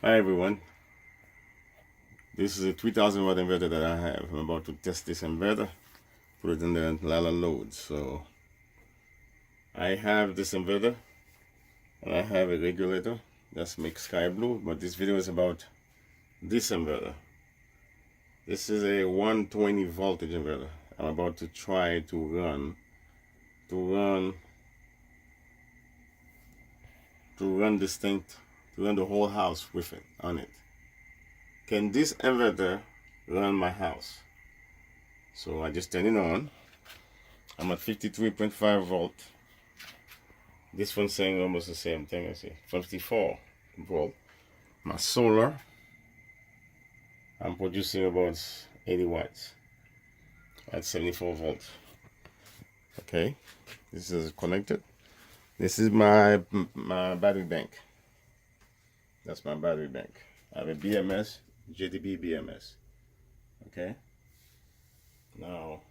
Hi everyone, this is a 3000 watt inverter that I have. I'm about to test this inverter, put it in the Lala load. So I have this inverter and I have a regulator that's makes sky blue, but this video is about this inverter. This is a 120 voltage inverter. I'm about to try to run this thing, to run the whole house with it on it. Can this inverter run my house? So I just turn it on. I'm at 53.5 volt. This one's saying almost the same thing. I see 54 volt. My solar, I'm producing about 80 watts at 74 volts. Okay, this is connected. This is my battery bank. That's my battery bank. I have a BMS, JDB BMS. Okay. Now,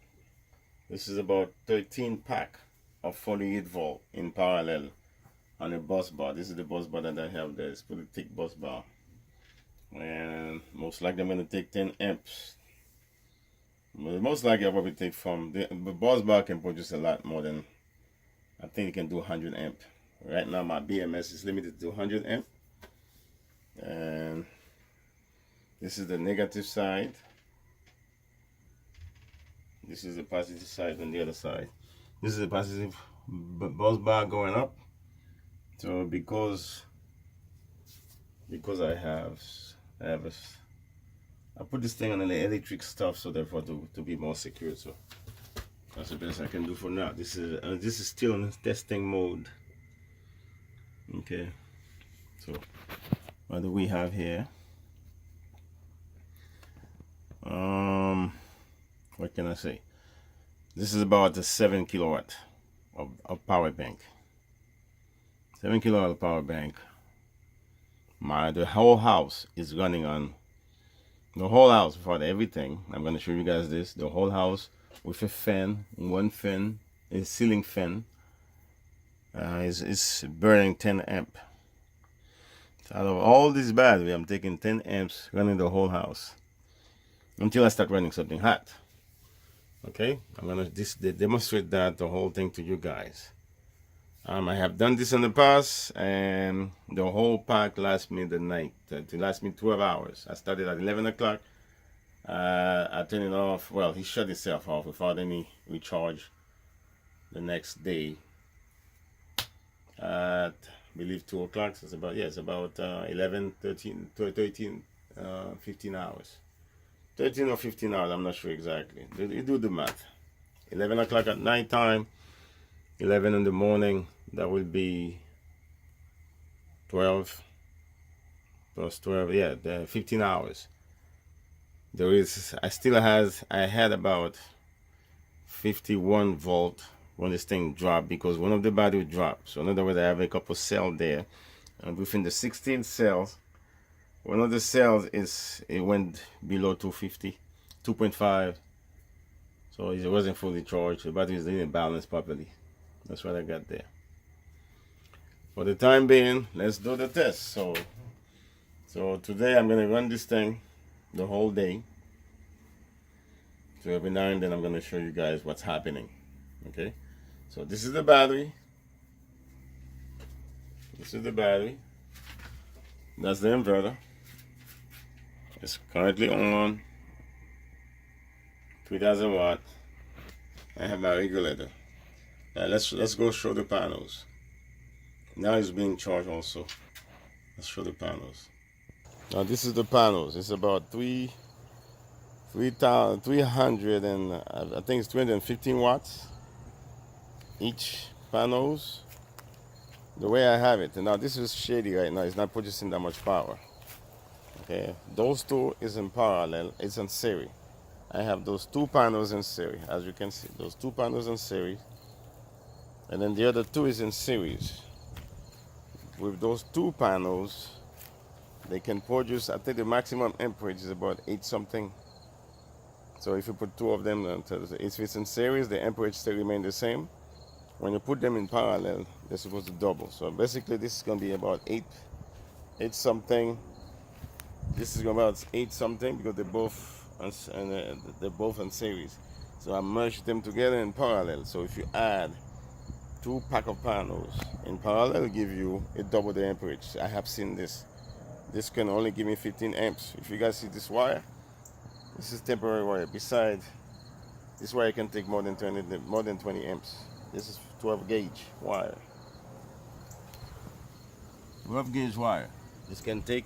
this is about 13 pack of 48 volt in parallel on a bus bar. This is the bus bar that I have there. It's pretty thick bus bar. And most likely I'm going to take 10 amps. But most likely I'll probably take from the bus bar can produce a lot more than, I think it can do 100 amp. Right now my BMS is limited to 100 amp. And this is the negative side. This is the positive side on the other side. This is the positive bus bar going up. So because I put this thing on the electric stuff, so therefore to be more secure. So that's the best I can do for now. This is still in testing mode. Okay. So what do we have here? What can I say? This is about a 7 kilowatt of power bank. 7 kilowatt power bank. The whole house is running on the whole house without everything. I'm going to show you guys this. The whole house with a fan, one fan, a ceiling fan, is burning 10 amp. So out of all this battery, I'm taking 10 amps running the whole house until I start running something hot. Okay, I'm gonna demonstrate the whole thing to you guys. I have done this in the past, and the whole pack lasts me the night. It lasts me 12 hours. I started at 11 o'clock. I turned it off. Well, he shut itself off without any recharge the next day at, I believe, 2 o'clock. So it's about 11, 13, 15 hours. 13 or 15 hours, I'm not sure exactly. You do the math. 11 o'clock at night time, 11 in the morning, that will be 12 plus 12, yeah, 15 hours. I had about 51 volt when this thing dropped, because one of the battery dropped. So in other words, I have a couple cells there, and within the 16 cells, one of the cells it went below 250, 2.5. So it wasn't fully charged. The battery didn't balance properly. That's what I got there. For the time being, let's do the test. So today I'm gonna run this thing the whole day. So every now and then I'm gonna show you guys what's happening. Okay. So this is the battery. This is the battery. That's the inverter. It's currently on 3000 watt. I have my regulator. Now let's go show the panels. Now it's being charged also. Let's show the panels. Now this is the panels. It's about 300 and I think it's 215 watts each panels. The way I have it. And now this is shady right now. It's not producing that much power. Okay, those two is in parallel. It's in series. I have those two panels in series, as you can see. Those two panels in series, and then the other two is in series. With those two panels, they can produce, I think the maximum amperage is about 8 something. So if you put two of them, if it's in series, the amperage still remain the same. When you put them in parallel, they're supposed to double. So basically this is going to be about 8 something This is about 8 something because they're both in series. So I merged them together in parallel. So if you add 2 pack of panels in parallel, give you a double the amperage. I have seen this. This can only give me 15 amps. If you guys see this wire, this is temporary wire. Besides, this wire can take more than 20 amps. This is 12 gauge wire. 12 gauge wire. This can take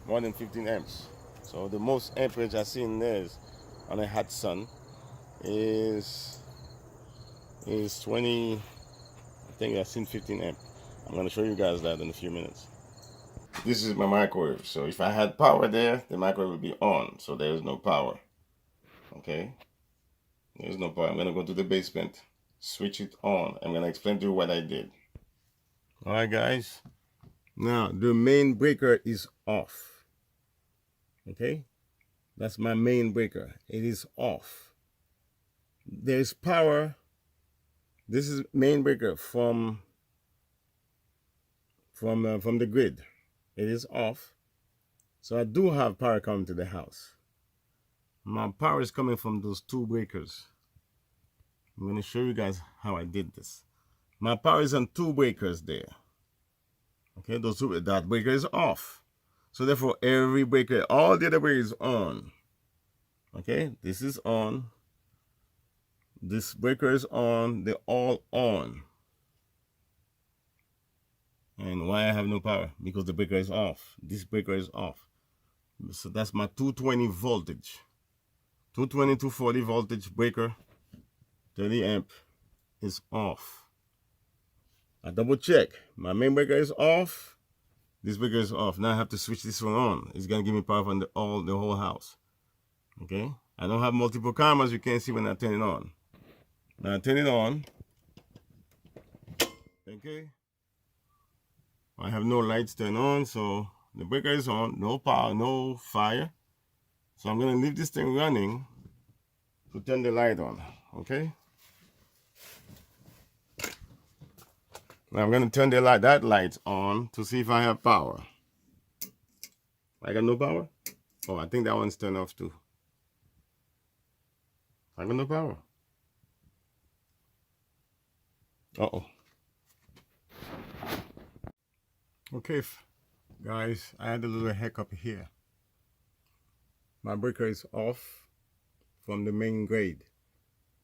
more than 15 amps. So the most amperage I've seen there is on a hot sun is 20. I think I've seen 15 amp. I'm gonna show you guys that in a few minutes. This is my microwave. So if I had power there, the microwave would be on. So there is no power. Okay, there's no power. I'm gonna go to the basement, switch it on. I'm gonna explain to you what I did. All right, guys. Now the main breaker is off. Okay, that's my main breaker. It is off. There's power. This is main breaker from the grid. It is off. So I do have power coming to the house. My power is coming from those 2 breakers. I'm going to show you guys how I did this. My power is on 2 breakers there. Okay, that breaker is off. So therefore, every breaker, all the other breakers is on. Okay, this is on. This breaker is on. They're all on. And why I have no power? Because the breaker is off. This breaker is off. So that's my 220 voltage. 220, 240 voltage breaker, 30 amp is off. I double check. My main breaker is off. This breaker is off. Now I have to switch this one on. It's gonna give me power from the whole house. Okay. I don't have multiple cameras. You can't see when I turn it on. Now I turn it on. Okay. I have no lights turned on, so the breaker is on. No power, no fire. So I'm gonna leave this thing running to turn the light on. Okay. Now I'm gonna turn that light on to see if I have power. I got no power? Oh, I think that one's turned off too. I got no power. Uh-oh. Okay, guys, I had a little hiccup here. My breaker is off from the main grade,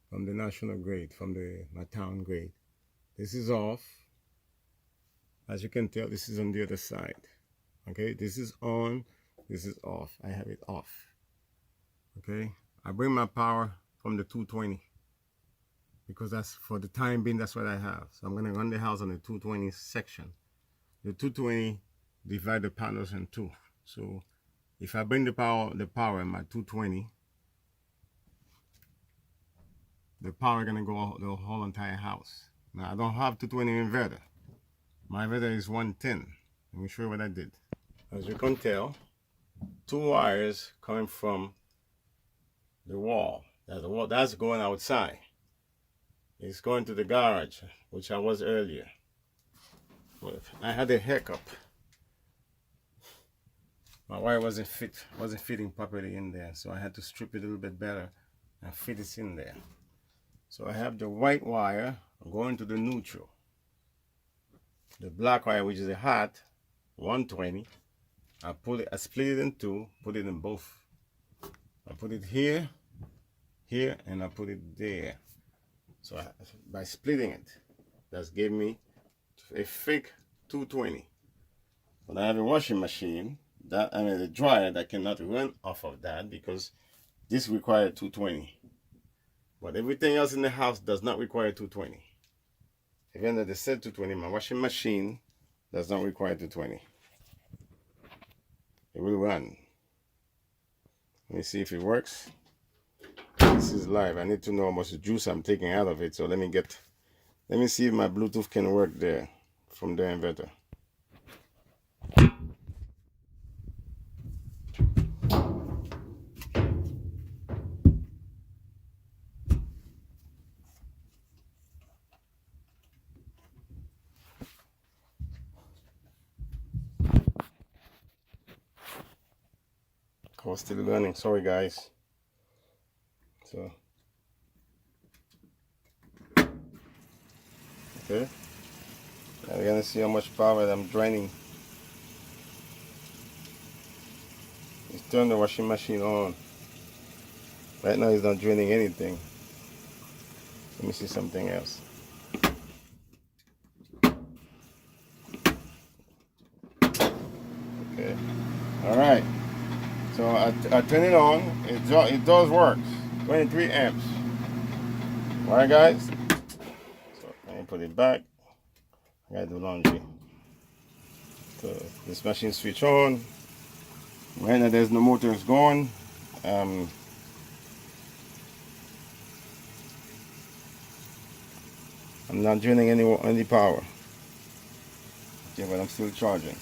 from the national grade, from my town grade. This is off. As you can tell, this is on the other side. Okay, this is on, this is off. I have it off. Okay, I bring my power from the 220 because that's, for the time being, that's what I have. So I'm going to run the house on the 220 section. The 220 divide the panels in 2. So if I bring the power in my 220, the power gonna go the whole entire house. Now I don't have 220 inverter. My inverter is 110. Let me show you what I did. As you can tell, 2 wires coming from the wall. That's going outside. It's going to the garage, which I was earlier. But I had a hiccup. My wire wasn't fitting properly in there, so I had to strip it a little bit better and fit it in there. So I have the white wire going to the neutral. The black wire, which is a hot 120, I split it in 2, put it in both. I put it here, and I put it there. So by splitting it, that gave me a fake 220. But I have a washing machine, a dryer that cannot run off of that because this requires 220. But everything else in the house does not require 220. Even though they said 220, my washing machine does not require 220. It will run. Let me see if it works. This is live. I need to know how much juice I'm taking out of it. So let me see if my Bluetooth can work there from the inverter. I was still learning. Sorry, guys. So, okay. Now we're gonna see how much power I'm draining. Let's turn the washing machine on. Right now, it's not draining anything. Let me see something else. Okay. All right. So I turn it on. It does work. 23 amps. All right, guys. So let me put it back. I gotta do laundry. So this machine switch on. Right now, there's no motors going. I'm not draining any power. Okay, but I'm still charging.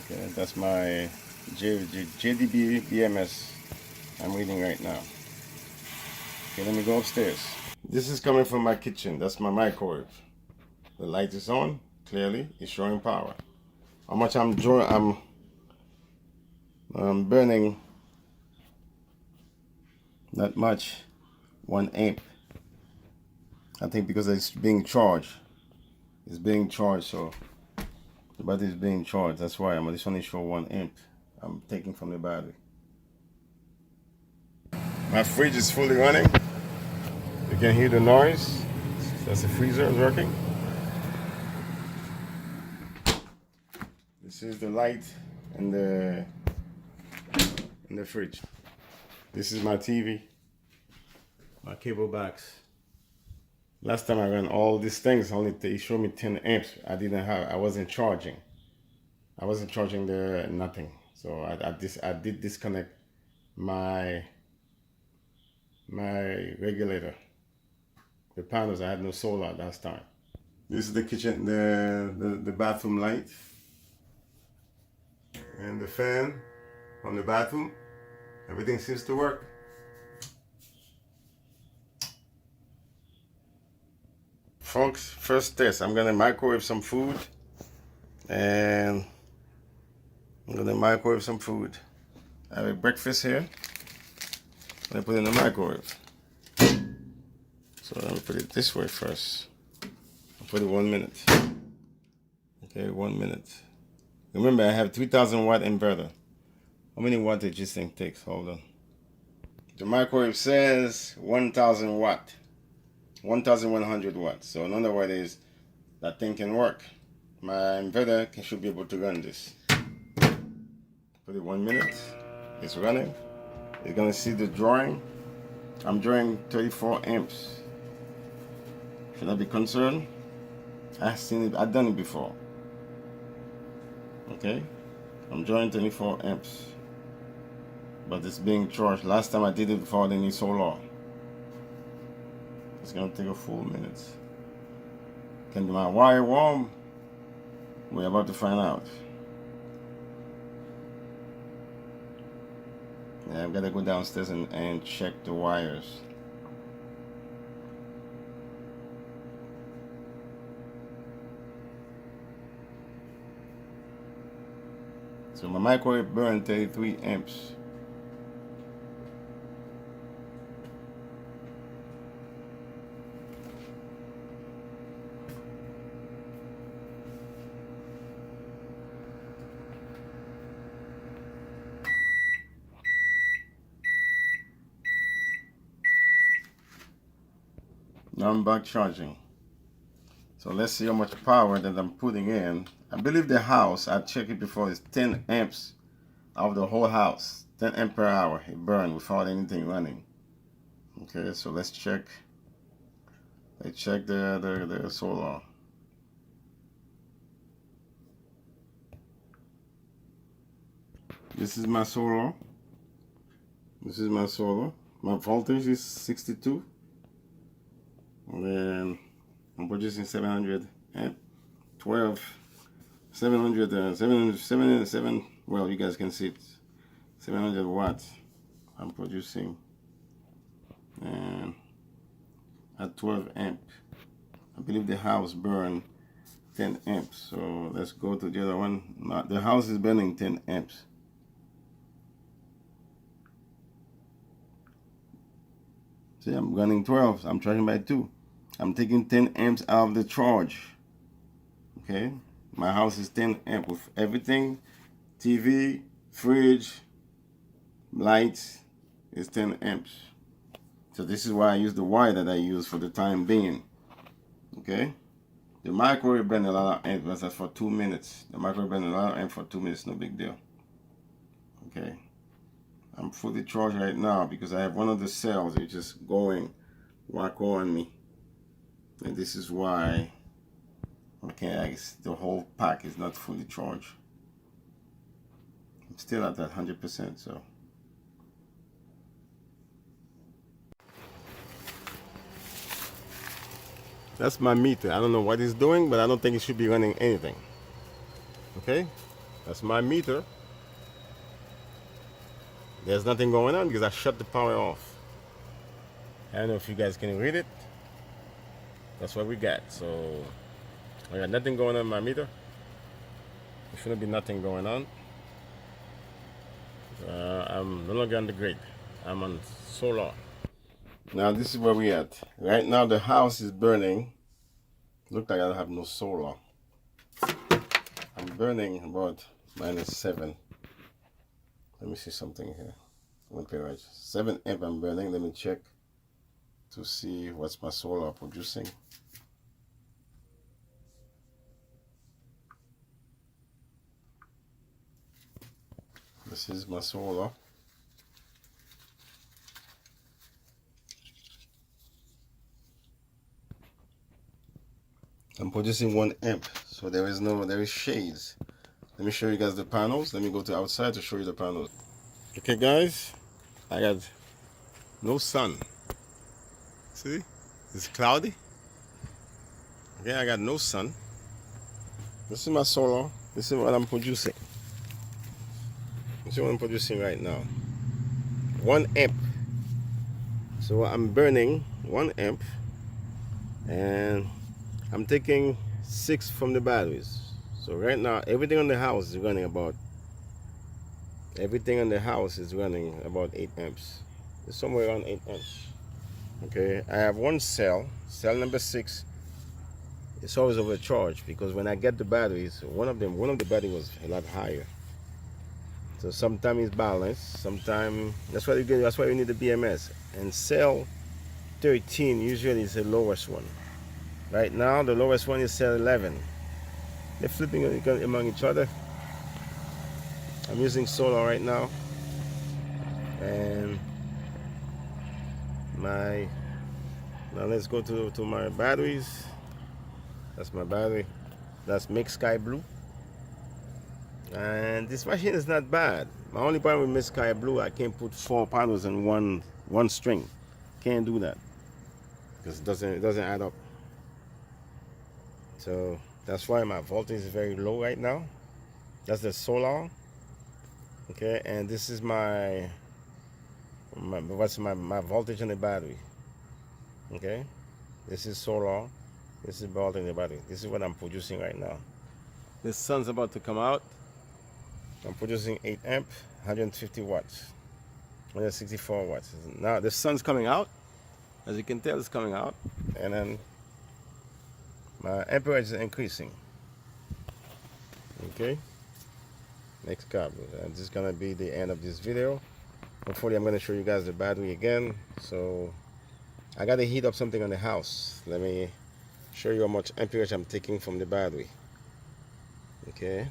Okay, that's my JDB BMS I'm reading right now. Okay, let me go upstairs. This is coming from my kitchen. That's my microwave. The light is on. Clearly, it's showing power. How much I'm burning? Not much. 1 amp. I think because it's being charged. It's being charged, so the battery is being charged. That's why this only show 1 amp. I'm taking from the battery. My fridge is fully running. You can hear the noise. That's the freezer is working. This is the light in the fridge. This is my TV. My cable box. Last time I ran all these things, only they showed me 10 amps. I wasn't charging. I wasn't charging nothing. So I did disconnect my regulator. The panels, I had no solar last time. This is the kitchen, the bathroom light. And the fan from the bathroom. Everything seems to work. Folks, first test. I'm gonna microwave some food. And I'm gonna microwave some food. I have a breakfast here. I'm gonna put it in the microwave. So let me put it this way first. I'll put it 1 minute. Okay, 1 minute. Remember, I have 3,000 watt inverter. How many wattage this thing takes? Hold on. The microwave says 1,000 watt. 1,100 watts. So in other words, that thing can work. My inverter should be able to run this. Put it 1 minute. It's running. You're gonna see the drawing. I'm drawing 34 amps. Should I be concerned? I've seen it. I've done it before. Okay, I'm drawing 24 amps, but it's being charged. Last time I did it without any solar. It's gonna take a full minute. Can my wire warm? We're about to find out. Yeah, I've got to go downstairs and check the wires. So my microwave burned 33 amps. Now I'm back charging. So let's see how much power that I'm putting in. I believe the house, I checked it before, is 10 amps out of the whole house. 10 amp per hour it burned without anything running. Okay, so let's check. Let's check the solar. This is my solar. This is my solar. My voltage is 62. And then I'm producing 700 amp, 12, 700, 707, well, you guys can see it, 700 watts I'm producing, and at 12 amp. I believe the house burned 10 amps, so let's go to the other one. The house is burning 10 amps. See, I'm running 12. I'm charging by 2. I'm taking 10 amps out of the charge. Okay, my house is 10 amp with everything. TV, fridge, lights is 10 amps. So this is why I use the wire that I use for the time being. Okay, the microwave burn a lot of amp, but that's for 2 minutes. The microwave burn a lot of amp for 2 minutes, no big deal. Okay, I'm fully charged right now because I have one of the cells which is going wacko on me, and this is why the whole pack is not fully charged. I'm still at that 100%. So that's my meter. I don't know what it's doing, but I don't think it should be running anything. Okay, that's my meter. There's nothing going on because I shut the power off. I don't know if you guys can read it. That's what we got. So I got nothing going on my meter. There shouldn't be nothing going on. I'm no longer on the grid. I'm on solar. Now this is where we at. Right now the house is burning. Look like I don't have no solar. I'm burning about -7. Let me see something here. 7 amp I'm burning. Let me check to see what's my solar producing. This is my solar. I'm producing 1 amp, so there is shades. Let me show you guys the panels. Let me go to outside to show you the panels. Okay guys, I got no sun. See, it's cloudy. Okay, I got no sun. This is my solar. This is what I'm producing. This is what I'm producing right now. 1 amp. So I'm burning 1 amp, and I'm taking 6 from the batteries. So right now everything on the house is running about 8 amps. It's somewhere around 8 amps. Okay, I have one cell number 6. It's always overcharged because when I get the batteries, one of the battery was a lot higher. So sometimes it's balanced, sometimes that's why you need the BMS. And cell 13 usually is the lowest one. Right now the lowest one is cell 11. They're flipping among each other. I'm using solar right now, and now let's go to my batteries. That's my battery. That's Mix Sky Blue. And this machine is not bad. My only problem with Mix Sky Blue, I can't put 4 panels in one string. Can't do that because it doesn't add up. So that's why my voltage is very low right now. That's the solar. Okay, and this is my voltage on the battery. Okay, this is solar. This is voltage in the battery. This is what I'm producing right now. The sun's about to come out. I'm producing 8 amp, 150 watts, 164 watts. Now the sun's coming out. As you can tell, it's coming out, and then my amperage is increasing. Okay, next cable. And this is gonna be the end of this video. Hopefully I'm gonna show you guys the battery again. So I gotta heat up something on the house. Let me show you how much amperage I'm taking from the battery. Okay,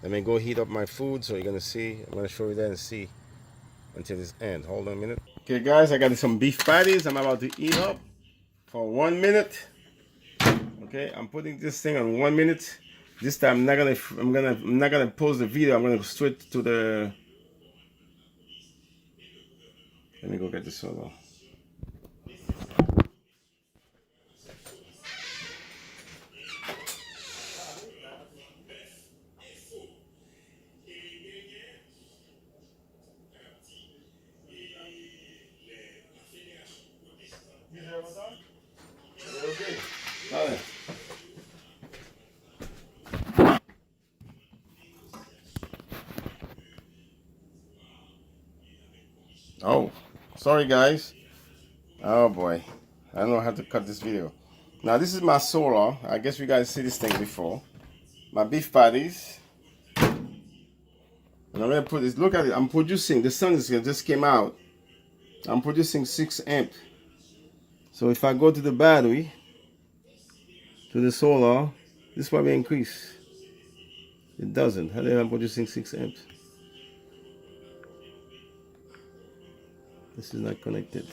let me go heat up my food so you're gonna see. I'm gonna show you that and see until this end. Hold on a minute. Okay guys, I got some beef patties I'm about to eat up for 1 minute. Okay, I'm putting this thing on 1 minute. This time I'm not gonna pause the video. I'm gonna go straight to the. Let me go get the soda. Oh, sorry guys. Oh boy, I don't know how to cut this video. Now this is my solar. I guess you guys see this thing before. My beef patties. And I'm gonna put this. Look at it. I'm producing. The sun just came out. I'm producing 6 amp. So if I go to the battery, to the solar, this probably increase. It doesn't. How the hell I'm producing 6 amps? This is not connected.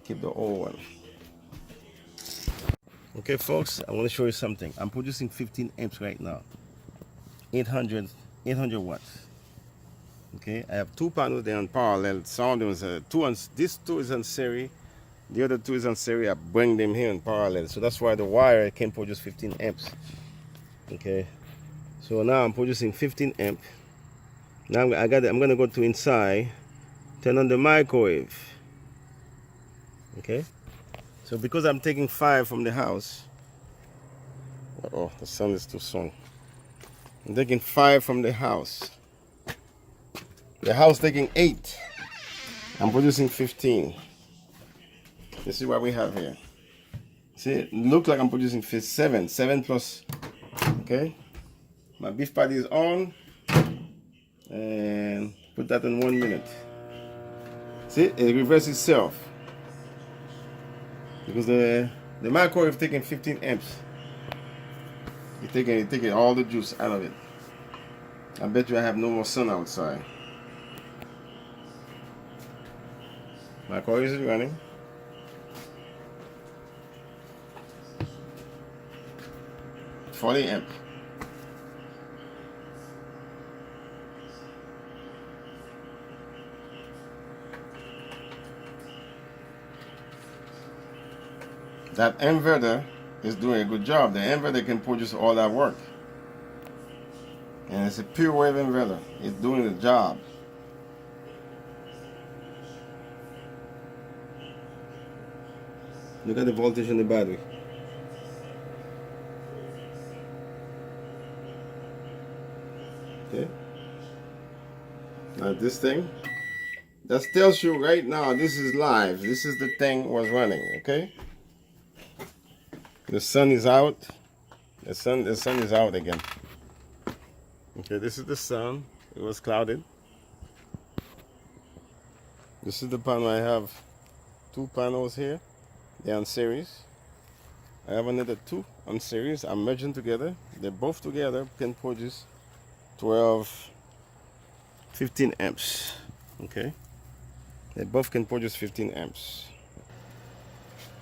Keep the old one. Okay, folks, I want to show you something. I'm producing 15 amps right now. 800 watts. Okay, I have 2 panels there on parallel. Some of them is this 2 is on series. The other 2 is on series. I bring them here in parallel. So that's why the wire can produce 15 amps. Okay. So now I'm producing 15 amp. Now I'm gonna go to inside, turn on the microwave. Okay. So because I'm taking 5 from the house. Oh, the sun is too strong. I'm taking 5 from the house. The house taking 8. I'm producing 15. You see what we have here? See, it looks like I'm producing 7. 7 plus. Okay. My beef patty is on. And put that in 1 minute. See, it reverses itself. Because the microwave taking 15 amps. It's taking all the juice out of it. I bet you I have no more sun outside. Microwave is running. $40 amp. That inverter is doing a good job. The inverter can produce all that work. And it's a pure wave inverter. It's doing the job. Look at the voltage on the battery. Okay. Now this thing, that tells you right now this is live. This is the thing was running, okay? The sun is out. The sun is out again. Okay, this is the sun. It was clouded. This is the panel. I have 2 panels here. They're on series. I have another 2 on series. I'm merging together. They're both together can produce 15 amps. Okay. They both can produce 15 amps.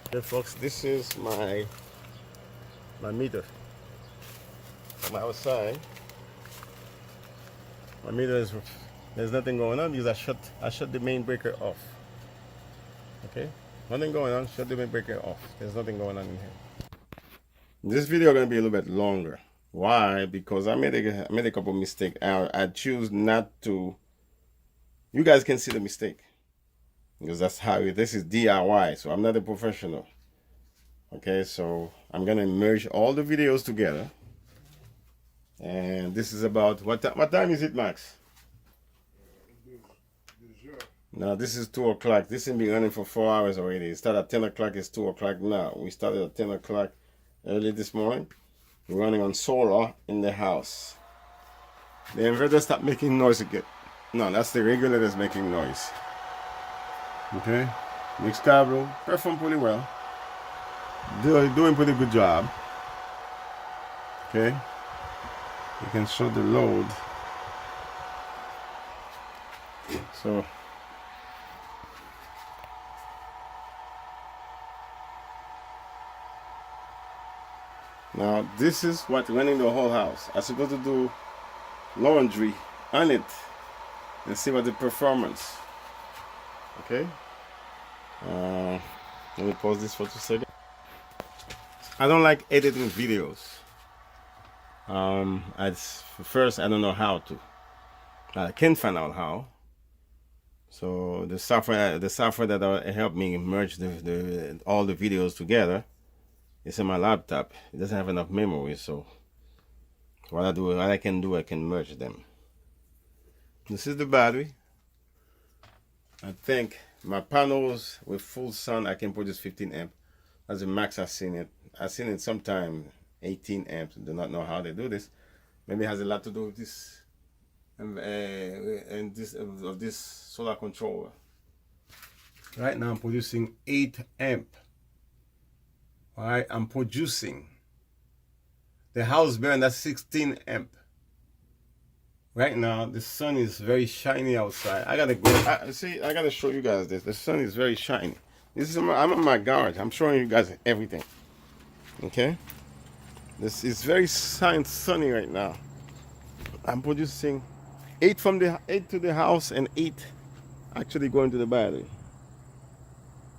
Okay, folks, this is my meter. I'm outside. My meter is, there's nothing going on because I shut the main breaker off. Okay, nothing going on. Shut the main breaker off. There's nothing going on in here. This video is gonna be a little bit longer. Why? Because I made a couple mistakes. I choose not to. You guys can see the mistake because that's how this is DIY. So I'm not a professional. Okay, so I'm gonna merge all the videos together. And this is about what time is it, Max? Now this is 2 o'clock. This has been running for 4 hours already. It started at 10 o'clock. It's 2 o'clock now. We started at 10 o'clock early this morning. We're running on solar in the house. The inverter stopped making noise again. No, that's the regulator that's making noise. Okay, mixed cable performed pretty well. Doing pretty good job. Okay, you can show the load. So now this is what running the whole house. I'm supposed to do laundry on it and see what the performance. Okay, let me pause this for 2 seconds. I don't like editing videos. First I don't know how to. I can find out how. So the software that helped me merge all the videos together is in my laptop. It doesn't have enough memory, so what I can merge them. This is the battery. I think My panels with full sun, I can produce 15 amp. That's the max I've seen it. I've seen it sometime 18 amps. I do not know how they do this. Maybe it has a lot to do with this and this of this solar controller. Right now I'm producing 8 amp. All right, I'm producing. The house burn, that's 16 amp. Right now the sun is very shiny outside. I gotta go. I gotta show you guys this. The sun is very shiny. This is I'm in my garage. I'm showing you guys everything. Okay, this is very sunny right now. I'm producing 8 to the house and 8 actually going to the battery.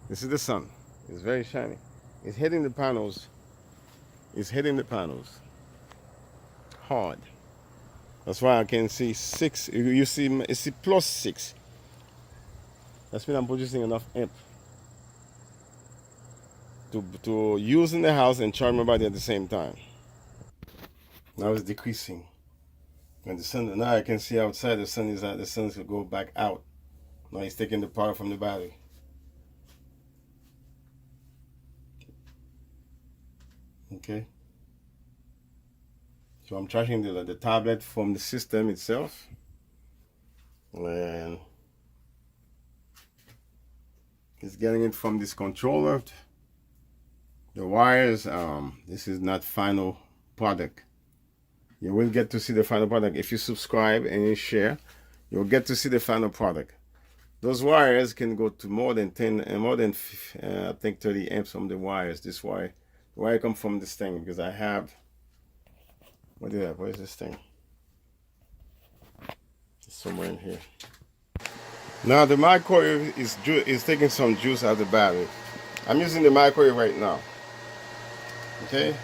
This is the sun. It's very shiny. It's hitting the panels. It's hitting the panels hard. That's why I can see 6. You see plus 6. That's when I'm producing enough amp to use in the house and charge my body at the same time. Now it's decreasing. And the sun, now I can see outside the sun is out. The sun will go back out. Now it's taking the power from the battery. Okay. So I'm charging the tablet from the system itself. And it's getting it from this controller. The wires, this is not final product. You will get to see the final product. If you subscribe and you share, you'll get to see the final product. Those wires can go to more than 10 and more than I think 30 amps from the wires. This wire, the wire come from this thing because I have, what do I have? Where is this thing? It's somewhere in here. Now the microwave is taking some juice out of the battery. I'm using the microwave right now. Okay.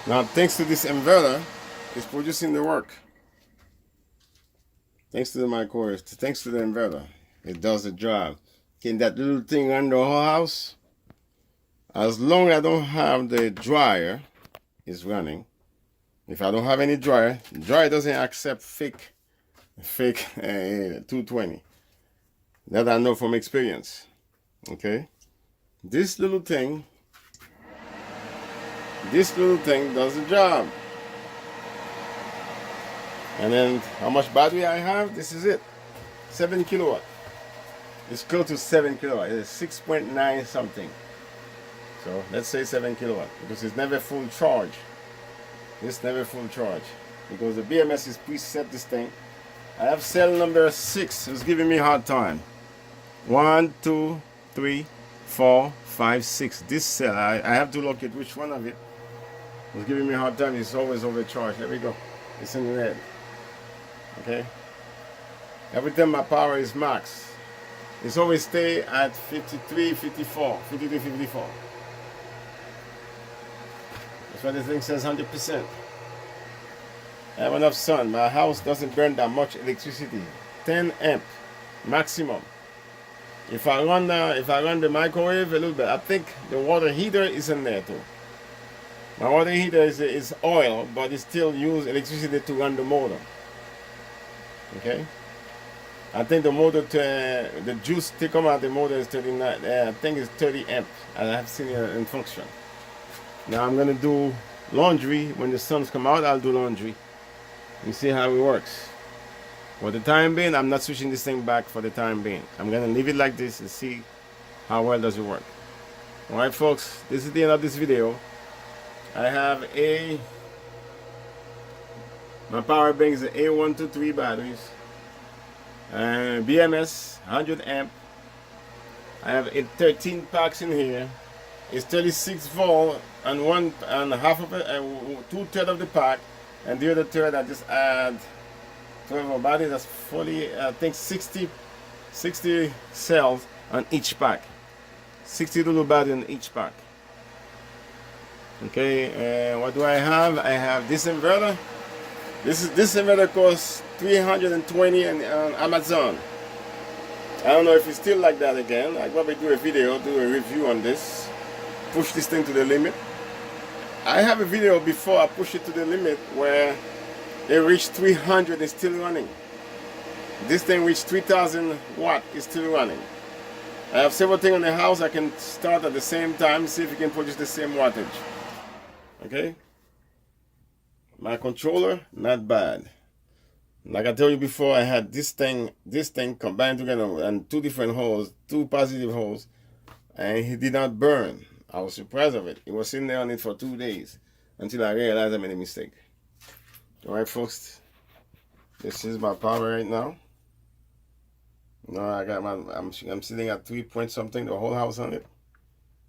Now thanks to this inverter, it's producing the work. Thanks to the microwave, thanks to the inverter, it does the job. Can that little thing run the whole house? As long as I don't have the dryer, it's running. If I don't have any dryer, dryer doesn't accept fake 220. That I know from experience. Okay, this little thing does the job. And then how much battery I have? This is it, 7 kilowatt. It's close to 7 kilowatt. It's 6.9 something. So let's say 7 kilowatt because it's never full charge. It's never full charge because the BMS is preset this thing. I have cell number 6. It's giving me a hard time. 1, 2, 3, 4, 5, 6. This cell, I have to look at which one of it. It's giving me a hard time. It's always overcharged. There we go. It's in red. Okay. Every time my power is max, it's always stay at 53, 54, 53, 54. That's why this thing says 100%. I have enough sun. My house doesn't burn that much electricity. 10 amp maximum. If I run the microwave a little bit, I think the water heater is in there too. My water heater is oil, but it still uses electricity to run the motor. Okay. I think the motor, the juice to come out the motor is 39. I think it's 30 amp. I have seen it in function. Now I'm gonna do laundry. When the suns come out, I'll do laundry. You see how it works. For the time being, I'm not switching this thing back for the time being. I'm gonna leave it like this and see how well does it work. Alright folks, this is the end of this video. I have my power bank is A123 batteries and BMS 100 amp. I have 13 packs in here. It's 36 volt and one and half of it, 2/3 of the pack, and the other third I just add 12 batteries. That's fully, I think 60 cells on each pack. 60 little batteries in each pack. Okay, what do I have? I have this inverter. This inverter costs $320 on Amazon. I don't know if it's still like that again. I probably do a review on this. Push this thing to the limit. I have a video before I push it to the limit where it reached 300 and still running. This thing reached 3,000 watt, is still running. I have several things in the house I can start at the same time, see if you can produce the same wattage. Okay? My controller, not bad. Like I told you before, I had this thing combined together and two different holes, two positive holes, and it did not burn. I was surprised of it. It was sitting there on it for 2 days until I realized I made a mistake. Alright folks, this is my power right now. No, I got I'm sitting at 3 point something, the whole house on it.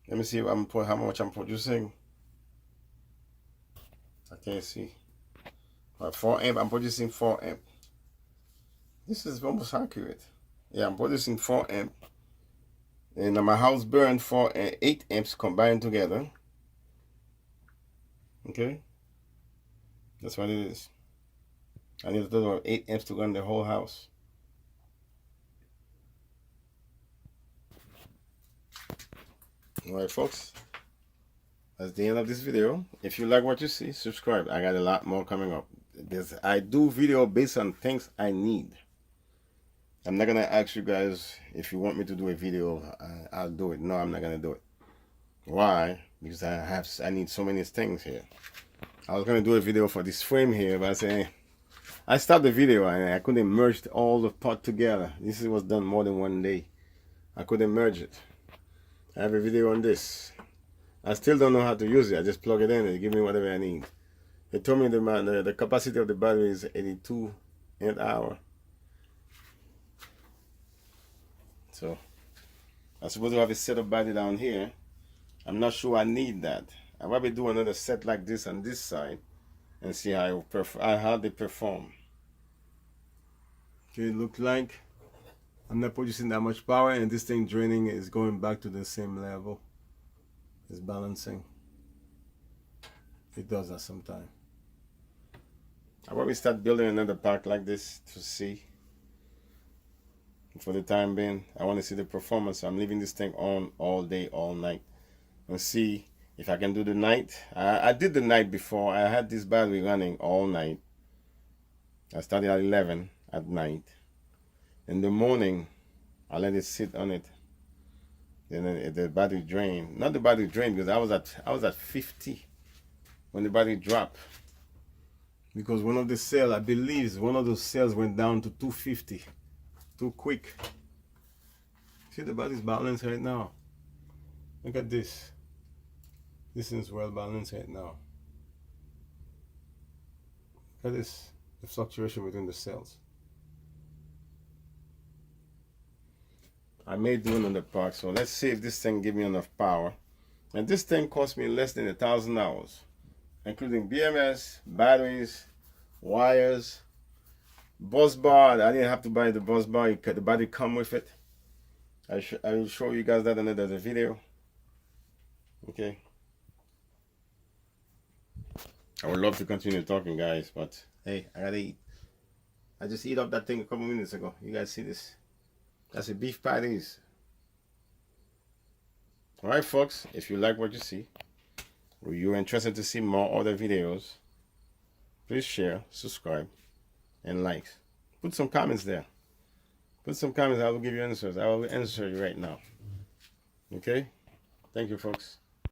Let me see if how much I'm producing. I can't see. 4 amp, I'm producing 4 amp. This is almost accurate. Yeah, I'm producing 4 amp. And my house burned 8 amps combined together. Okay? That's what it is. I need a total of 8 amps to run the whole house. Alright folks, that's the end of this video. If you like what you see, subscribe. I got a lot more coming up. I do video based on things I need. I'm not gonna ask you guys if you want me to do a video. I'll do it. No, I'm not gonna do it. Why? Because I need so many things here. I was gonna do a video for this frame here, but I say I stopped the video and I couldn't merge all the part together. This was done more than 1 day. I couldn't merge it. I have a video on this. I still don't know how to use it. I just plug it in and it give me whatever I need. They told me the capacity of the battery is 82 amp hour. So I'm supposed to have a set of battery down here. I'm not sure I need that. I'll probably do another set like this on this side and see how they perform. Okay, it looks like I'm not producing that much power and this thing draining is going back to the same level. It's balancing. It does that sometimes. I'll probably start building another pack like this to see. For the time being, I want to see the performance. So I'm leaving this thing on all day, all night. And see if I can do the night. I did the night before. I had this battery running all night. I started at 11 at night. In the morning, I let it sit on it. Then the battery drained. Not the battery drained because I was at 50 when the battery dropped. Because one of the cells, I believe, one of those cells went down to 250. Too quick. See, the battery's balanced right now. Look at this. This is well balanced right now. Look at this, the fluctuation between the cells. I may do another part, so let's see if this thing give me enough power. And this thing cost me less than $1,000, including BMS, batteries, wires, bus bar. I didn't have to buy the bus bar. The battery come with it. I will show you guys that in another video. Okay. I would love to continue talking, guys, but hey, I gotta eat. I just eat up that thing a couple minutes ago. You guys see this? That's a beef patties. Alright folks, if you like what you see, or you're interested to see more other videos, please share, subscribe, and like. Put some comments there. Put some comments, I will give you answers. I will answer you right now. Okay? Thank you folks.